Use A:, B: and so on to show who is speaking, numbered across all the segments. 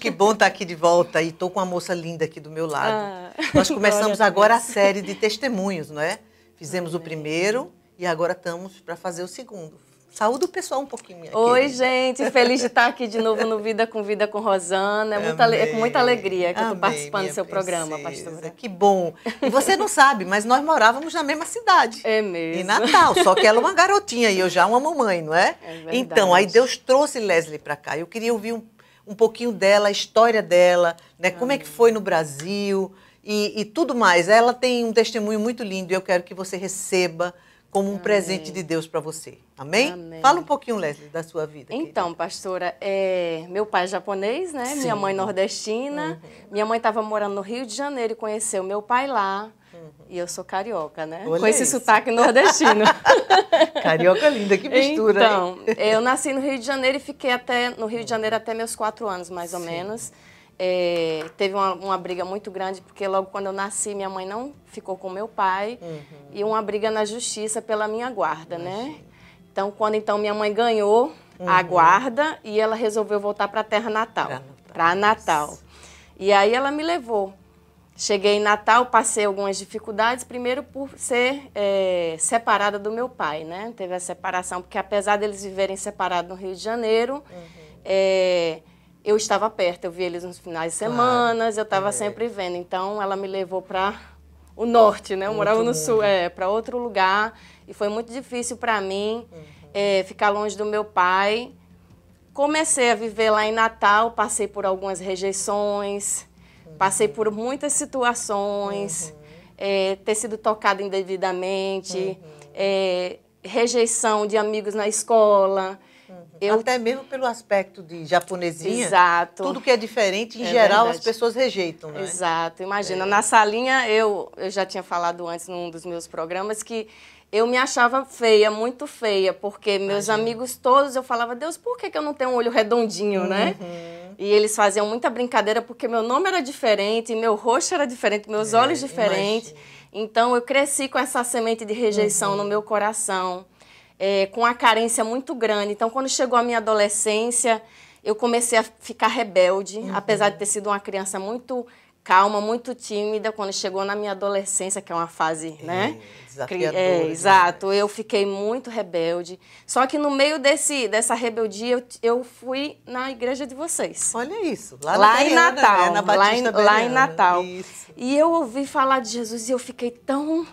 A: que bom estar aqui de volta. E estou com uma moça linda aqui do meu lado. Nós começamos
B: glória a
A: agora a
B: Deus.
A: série de testemunhos, não é? Fizemos o
B: Amém.
A: primeiro e agora estamos para fazer o segundo. Saúde o pessoal um pouquinho, minha
B: Oi,
A: querida.
B: gente. Feliz de estar aqui de novo no Vida com Rosana. É com muita alegria que eu estou participando do seu programa, pastora.
A: Que bom. E você não sabe, mas nós morávamos na mesma cidade.
B: É mesmo.
A: Em Natal, só que ela é uma garotinha e eu já uma mamãe, não é?
B: É verdade.
A: Então, aí Deus trouxe Leslie para cá. Eu queria ouvir um pouquinho dela, a história dela, né? Como é que foi no Brasil e tudo mais. Ela tem um testemunho muito lindo e eu quero que você receba como um presente de Deus para você. Amém?
B: Amém.
A: Fala um pouquinho, Leslie, da sua vida.
B: Então, pastora, meu pai é japonês, né?
A: Sim.
B: Minha mãe nordestina. Minha mãe estava morando no Rio de Janeiro e conheceu meu pai lá. E eu sou carioca, né?
A: Olha
B: Com esse
A: isso.
B: sotaque nordestino.
A: Carioca linda, que mistura.
B: Então, eu nasci no Rio de Janeiro e fiquei no Rio de Janeiro até meus 4 anos, mais ou menos. Teve uma briga muito grande, porque logo quando eu nasci, minha mãe não ficou com meu pai. E uma briga na justiça pela minha guarda, né? Então, quando minha mãe ganhou a guarda e ela resolveu voltar para a terra natal, para Natal. E aí ela me levou. Cheguei em Natal, passei algumas dificuldades, primeiro por ser separada do meu pai, né? Teve a separação, porque apesar deles viverem separados no Rio de Janeiro, eu estava perto, eu via eles nos finais de semana, eu estava sempre vendo. Então, ela me levou para o norte, né? Eu morava no sul, para outro lugar. E foi muito difícil para mim ficar longe do meu pai. Comecei a viver lá em Natal, passei por algumas rejeições, passei por muitas situações, ter sido tocada indevidamente, rejeição de amigos na escola.
A: Até mesmo pelo aspecto de japonesinha.
B: Exato.
A: Tudo que é diferente, em geral,
B: verdade.
A: as pessoas rejeitam, né?
B: Exato. Imagina, na salinha, eu já tinha falado antes num dos meus programas que eu me achava feia, muito feia, porque meus amigos todos, eu falava, Deus, por que eu não tenho um olho redondinho, né? E eles faziam muita brincadeira porque meu nome era diferente, meu rosto era diferente, meus olhos diferentes.
A: Imagina.
B: Então, eu cresci com essa semente de rejeição no meu coração. Com uma carência muito grande. Então, quando chegou a minha adolescência, eu comecei a ficar rebelde, apesar de ter sido uma criança muito calma, muito tímida. Quando chegou na minha adolescência, que é uma fase, né?
A: Desafiadora.
B: Exato. Eu fiquei muito rebelde. Só que no meio dessa rebeldia, eu fui na igreja de vocês.
A: Olha isso.
B: Lá em Natal.
A: Na Batista
B: lá em Natal.
A: Isso.
B: E eu ouvi falar de Jesus e eu fiquei tão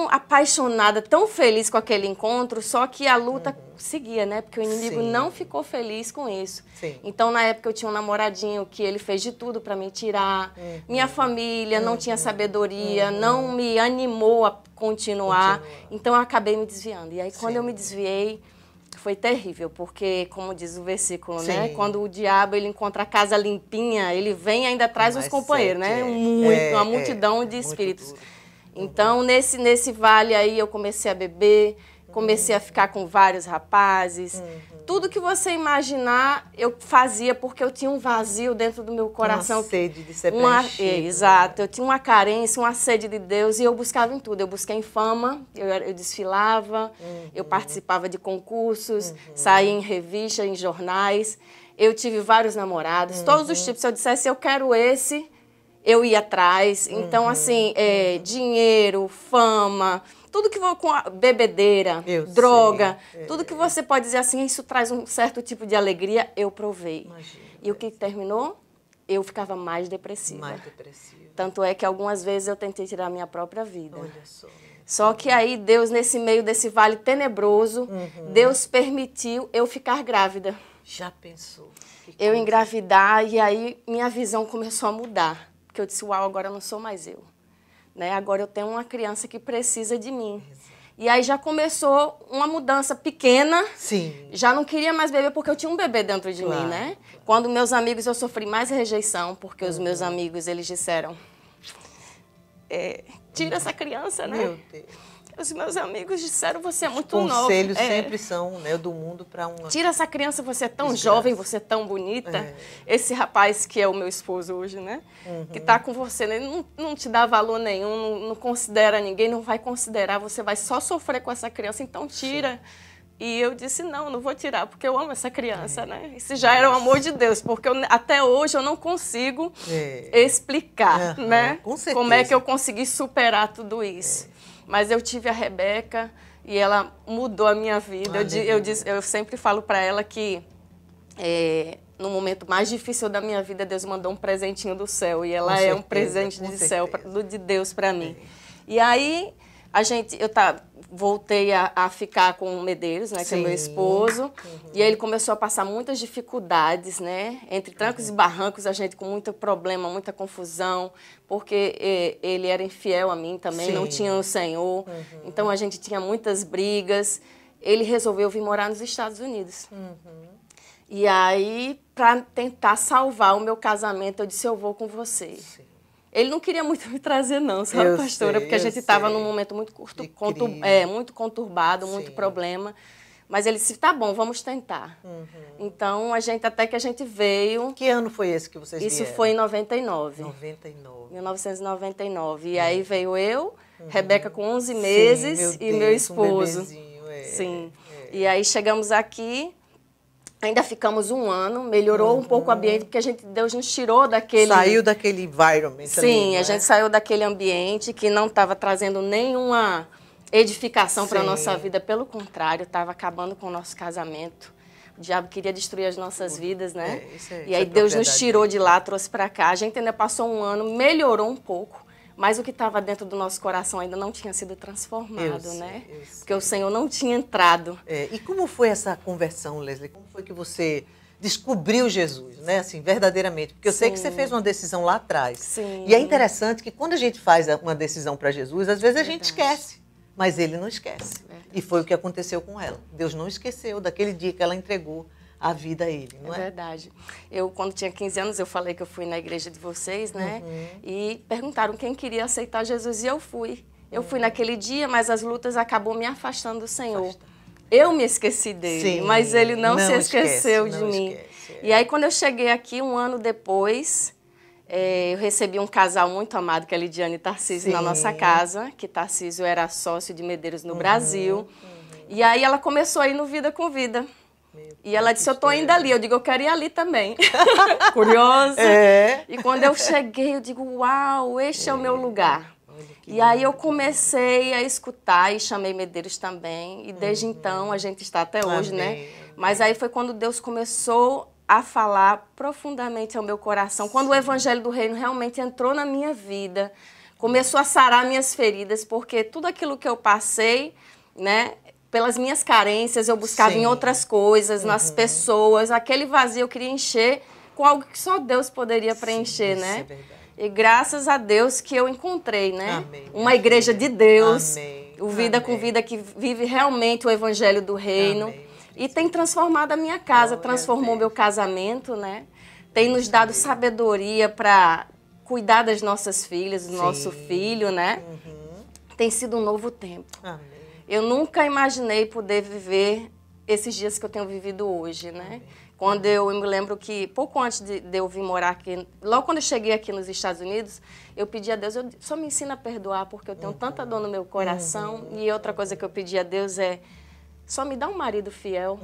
B: apaixonada, tão feliz com aquele encontro, só que a luta seguia, né? Porque o inimigo não ficou feliz com isso.
A: Sim.
B: Então, na época, eu tinha um namoradinho que ele fez de tudo para me tirar. Minha família não tinha sabedoria, não me animou a continuar. Então, eu acabei me desviando. E aí, quando eu me desviei, foi terrível, porque, como diz o versículo, né? Quando o diabo ele encontra a casa limpinha, ele vem e ainda traz os companheiros, né? Uma multidão de espíritos.
A: Duro.
B: Então, nesse vale aí, eu comecei a beber, comecei a ficar com vários rapazes. Tudo que você imaginar, eu fazia porque eu tinha um vazio dentro do meu coração.
A: Uma sede de ser preenchido.
B: Exato. Eu tinha uma carência, uma sede de Deus e eu buscava em tudo. Eu busquei em fama, eu desfilava, eu participava de concursos, saía em revistas, em jornais. Eu tive vários namorados, todos os tipos. Se eu dissesse, eu quero esse, eu ia atrás. Então, assim, dinheiro, fama, tudo que com a bebedeira, droga, tudo que você pode dizer assim, isso traz um certo tipo de alegria, eu provei.
A: Imagina,
B: e o que terminou? Eu ficava mais depressiva.
A: Mais depressiva.
B: Tanto é que algumas vezes eu tentei tirar a minha própria vida.
A: Olha só.
B: Só que aí Deus, nesse meio desse vale tenebroso, Deus permitiu eu ficar grávida.
A: Já pensou?
B: Eu engravidar e aí minha visão começou a mudar. Porque eu disse, uau, agora eu não sou mais eu. Né? Agora eu tenho uma criança que precisa de mim. E aí já começou uma mudança pequena.
A: Sim.
B: Já não queria mais beber porque eu tinha um bebê dentro de mim, né? Quando meus amigos, eu sofri mais rejeição, porque os meus amigos, eles disseram, tira essa criança, né?
A: Meu Deus.
B: Os meus amigos disseram, você é muito novo.
A: Conselhos sempre são, né, do mundo para uma...
B: Tira essa criança, você é tão jovem, você é tão bonita. Esse rapaz que é o meu esposo hoje, né? Que está com você, né? Não te dá valor nenhum, não considera ninguém, não vai considerar, você vai só sofrer com essa criança, então tira. E eu disse, não vou tirar, porque eu amo essa criança, né? Isso já era o amor de Deus, porque até hoje eu não consigo explicar, né?
A: Com certeza.
B: Como é que eu consegui superar tudo isso. Mas eu tive a Rebeca e ela mudou a minha vida. Eu sempre falo para ela que no momento mais difícil da minha vida, Deus mandou um presentinho do céu. E ela é um presente de Deus para mim. E aí, voltei a ficar com o Medeiros, né, que é meu esposo. E aí ele começou a passar muitas dificuldades, né? Entre trancos e barrancos, a gente com muito problema, muita confusão, porque ele era infiel a mim também, não tinha o Senhor. Então a gente tinha muitas brigas. Ele resolveu vir morar nos Estados Unidos. E aí, para tentar salvar o meu casamento, eu disse, eu vou com você. Ele não queria muito me trazer, não, sabe, pastora? Porque a gente estava num momento muito muito conturbado, muito problema. Mas ele disse, tá bom, vamos tentar. Então, até que a gente veio...
A: Que ano foi esse que vocês vieram?
B: Isso foi em 99. 1999. E aí veio eu, Rebeca com 11 meses e meu esposo.
A: Um bebezinho,
B: Sim. E aí chegamos aqui... Ainda ficamos um ano, melhorou um pouco o ambiente, porque Deus nos tirou daquele...
A: Saiu daquele environment.
B: Sim, a gente saiu daquele ambiente que não estava trazendo nenhuma edificação para a nossa vida. Pelo contrário, estava acabando com o nosso casamento. O diabo queria destruir as nossas vidas, né? E aí Deus nos tirou de lá, trouxe para cá. A gente ainda passou um ano, melhorou um pouco. Mas o que estava dentro do nosso coração ainda não tinha sido transformado, né? Porque o Senhor não tinha entrado.
A: E como foi essa conversão, Leslie? Como foi que você descobriu Jesus, né? Assim, verdadeiramente. Porque eu sei que você fez uma decisão lá atrás.
B: Sim.
A: E é interessante que quando a gente faz uma decisão para Jesus, às vezes a gente esquece. Mas ele não esquece. E foi o que aconteceu com ela. Deus não esqueceu daquele dia que ela entregou a vida a ele, não é?
B: É verdade. Eu, quando tinha 15 anos, eu falei que eu fui na igreja de vocês, né? E perguntaram quem queria aceitar Jesus e eu fui. Eu fui naquele dia, mas as lutas acabou me afastando do Senhor. Eu me esqueci dele, mas ele não se esqueceu de mim. E aí, quando eu cheguei aqui, um ano depois, eu recebi um casal muito amado, que é Lidiane e Tarcísio, na nossa casa, que Tarcísio era sócio de Medeiros no Brasil. E aí ela começou a ir no Vida com Vida. E ela disse, eu tô indo ali. Eu digo, eu quero ir ali também. Curiosa. E quando eu cheguei, eu digo, uau, este é o meu lugar. E aí eu comecei a escutar e chamei Medeiros também. E desde então, a gente está até hoje, né? Mas aí foi quando Deus começou a falar profundamente ao meu coração. Quando o Evangelho do Reino realmente entrou na minha vida, começou a sarar minhas feridas, porque tudo aquilo que eu passei, né? Pelas minhas carências, eu buscava em outras coisas, nas pessoas. Aquele vazio eu queria encher com algo que só Deus poderia preencher, né?
A: É verdade.
B: E graças a Deus que eu encontrei, né? Uma igreja de Deus, o Vida com Vida, que vive realmente o Evangelho do Reino. E tem transformado a minha casa, transformou meu casamento, né? Tem nos dado sabedoria para cuidar das nossas filhas, do nosso filho, né? Tem sido um novo tempo. Eu nunca imaginei poder viver esses dias que eu tenho vivido hoje, né? Quando eu me lembro que, pouco antes de eu vir morar aqui, logo quando eu cheguei aqui nos Estados Unidos, eu pedi a Deus, só me ensina a perdoar, porque eu tenho tanta dor no meu coração. E outra coisa que eu pedi a Deus é, só me dá um marido fiel.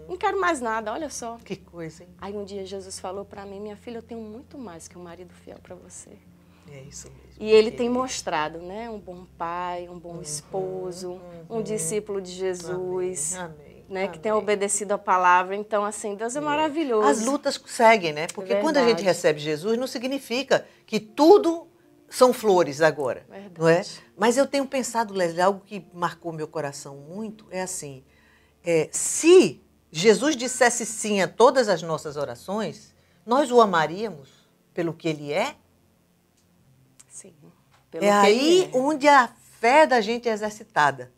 B: Não quero mais nada, olha só.
A: Que coisa, hein?
B: Aí um dia Jesus falou para mim, minha filha, eu tenho muito mais que um marido fiel para você.
A: É isso mesmo.
B: E ele tem mostrado, né? Um bom pai, um bom esposo, um discípulo de Jesus. Né, que tem obedecido a palavra. Então, assim, Deus é maravilhoso.
A: As lutas seguem, né? Porque quando a gente recebe Jesus, não significa que tudo são flores agora, não é? Mas eu tenho pensado, Leslie, algo que marcou meu coração muito, é assim, se Jesus dissesse sim a todas as nossas orações, nós o amaríamos pelo que ele é?
B: Sim.
A: É aí onde a fé da gente é exercitada.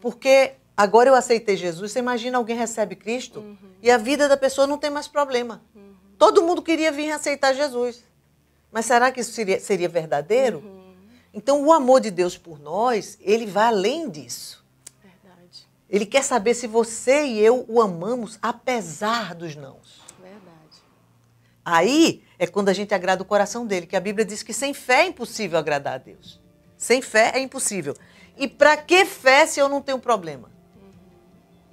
A: Porque agora eu aceitei Jesus, você imagina alguém recebe Cristo e a vida da pessoa não tem mais problema. Todo mundo queria vir aceitar Jesus. Mas será que isso seria verdadeiro? Então o amor de Deus por nós, ele vai além disso.
B: Verdade.
A: Ele quer saber se você e eu o amamos apesar dos nãos.
B: Verdade.
A: Aí é quando a gente agrada o coração dele, que a Bíblia diz que sem fé é impossível agradar a Deus. Sem fé é impossível. E para que fé se eu não tenho problema?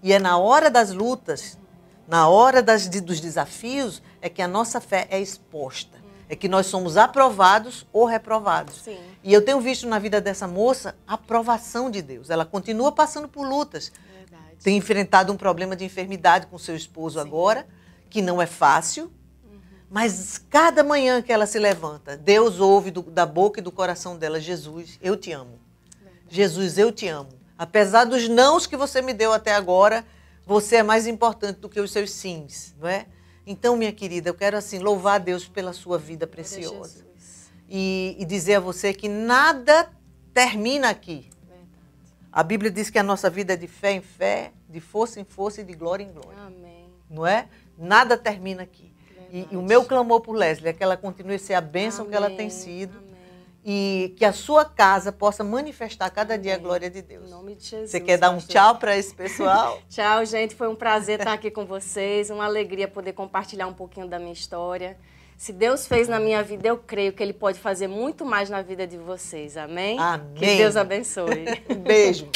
A: E é na hora das lutas, na hora dos desafios, é que a nossa fé é exposta. É que nós somos aprovados ou reprovados.
B: Sim.
A: E eu tenho visto na vida dessa moça a aprovação de Deus. Ela continua passando por lutas.
B: Verdade.
A: Tem enfrentado um problema de enfermidade com seu esposo agora, que não é fácil. Mas cada manhã que ela se levanta, Deus ouve da boca e do coração dela: Jesus, eu te amo. Verdade. Jesus, eu te amo. Apesar dos nãos que você me deu até agora, você é mais importante do que os seus sims, não é? Então, minha querida, eu quero assim louvar a Deus pela sua vida preciosa. E dizer a você que nada termina aqui.
B: Verdade.
A: A Bíblia diz que a nossa vida é de fé em fé, de força em força e de glória em glória.
B: Amém.
A: Não é? Nada termina aqui. E o meu clamor por Leslie é que ela continue a ser a bênção que ela tem sido.
B: Amém.
A: E que a sua casa possa manifestar cada dia a glória de Deus.
B: Em nome de Jesus.
A: Você quer dar um tchau para esse pessoal?
B: Tchau, gente. Foi um prazer estar aqui com vocês. Uma alegria poder compartilhar um pouquinho da minha história. Se Deus fez na minha vida, eu creio que Ele pode fazer muito mais na vida de vocês. Amém?
A: Amém.
B: Que Deus abençoe.
A: Um beijo.